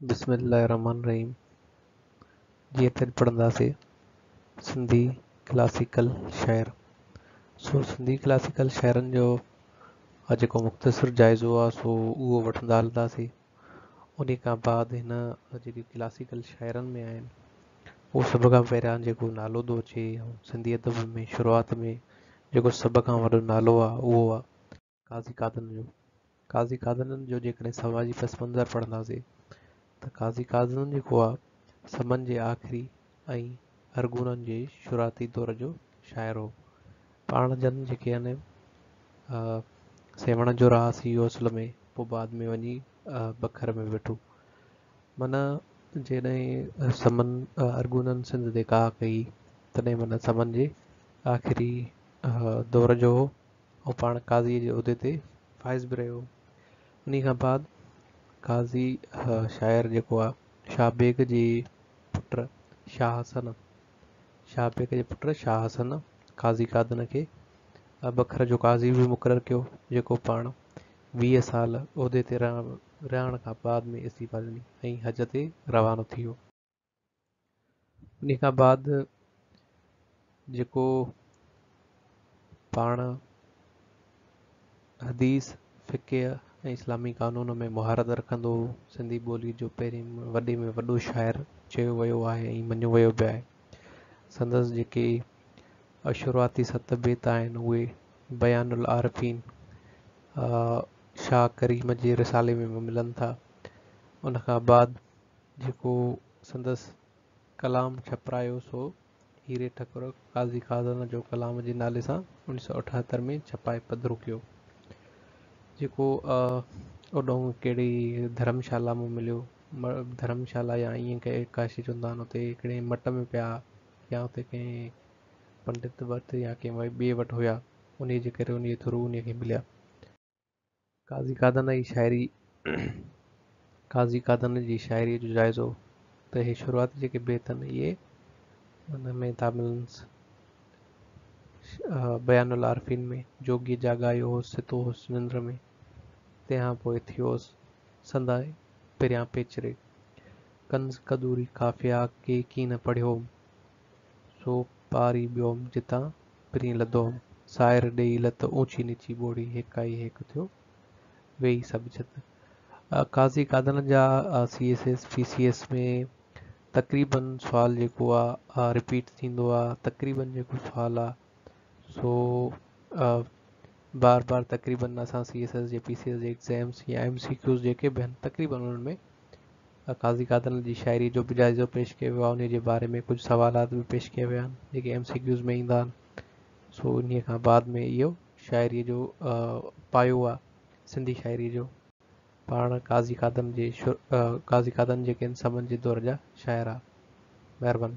बिस्मिल्लाहिर्रहमानिर्रहीम। जीअं त पढ़ंदासीं सिंधी क्लासिकल शाइर। सिंधी क्लासिकल शाइरनि जो जेको मुख़्तसिर जाइज़ो आहे उहो वठंदा हलंदासीं। उन खां बाद हिन जेकी क्लासिकल शाइरनि में आहिनि उहो सभ खां पहिरियां जेको नालो थो अचे सिंधी अदब में शुरूआति में जेको सभ खां वॾो नालो आहे उहो आहे काज़ी कादन जो। काज़ी कादन जो जेकॾहिं समाजी पस मंज़र पढ़ंदासीं त काज़ी कादन जेको आहे समन जे आख़िरी ऐं अरगुननि जे शुरूआती दौर जो शाइर हो। पाण जन जेके आहिनि सेवण जो राह सीओ असल में पोइ बाद में वञी बखर में वेठो। माना जॾहिं समन अरगुननि सिंध ते का कई तॾहिं माना समन जे आख़िरी दौर जो हो ऐं पाण काज़ीअ जे उहिदे ते फाइज़ बि रहियो। उन खां बाद काज़ी शाइर जेको आहे शाह बेग जे पुट शाह हसन काज़ी कादन खे बखर जो काज़ी बि मुक़ररु कयो, जेको पाण 20 साल उहिदे ते रहण खां बाद में इस्तीफ़ा ॾिनी ऐं हज ते रवानो थी वियो। उन खां बाद जेको पाण हदीस फ़िक़्ह ऐं इस्लामी कानून में मुहारत रखंदो हो, सिंधी ॿोली जो पहिरीं वॾे में वॾो शाइर चयो वियो आहे ऐं मञियो वियो बि आहे। संदसि जेके शुरूआती 7 बेत आहिनि उहे बयानुल आरफ़ीन शाह करीम जे रिसाले में मिलनि था। उन खां बाद जेको संदसि कलाम छपरायो सो हीरे ठकुर काज़ी कादन जो कलाम जे नाले सां 1978 में छपाए पधिरो कयो, जेको ओॾों कहिड़ी धर्मशाला में मिलियो। धर्मशाला या ईअं कंहिं काशी चवंदा आहिनि उते हिकिड़े मट में पिया या उते कंहिं पंडित वटि या कंहिं ॿिए वटि हुया, उन जे करे उन थ्रू उन खे मिलिया। काज़ी कादन जी शाइरीअ जो जाइज़ो त इहे शुरूआती जेके बेत आहिनि इहे हुन में था मिलनि। बयानुल आरफ़ीन में जोगी जाॻायो हो सितो हुस निंद्र में, तंहिंखां पोइ थियोसि संदाए पहिरियां पेचरे, कंज़ कदूरी काफ़िया के कीन पढ़ियो सो पारी ॿियोम जितां पिरीं लधोम, सायर ॾेई लत ऊची नीची ॿोड़ी हिकाई हिकु थियो वेही सभु छित। काज़ी कादन जा CSS PCS में तक़रीबन सुवाल जेको आहे रिपीट थींदो आहे। तक़रीबन जेको सुवाल आहे सो बार बार तक़रीबन असां CSS जे PCS जे एग्ज़ाम्स या MCQs जेके बि आहिनि तक़रीबन उन्हनि में काज़ी कादन जी शाइरी जो बि जाइज़ो पेश कयो वियो आहे। उन जे बारे में कुझु सवालात बि पेश कया विया आहिनि जेके MCQs में ईंदा आहिनि। सो इन खां बाद में इहो शाइरीअ जो पायो आहे सिंधी शाइरी जो। पाण काज़ी कादन जेके समन जे दौर जा शाइर आहे। महिरबानी।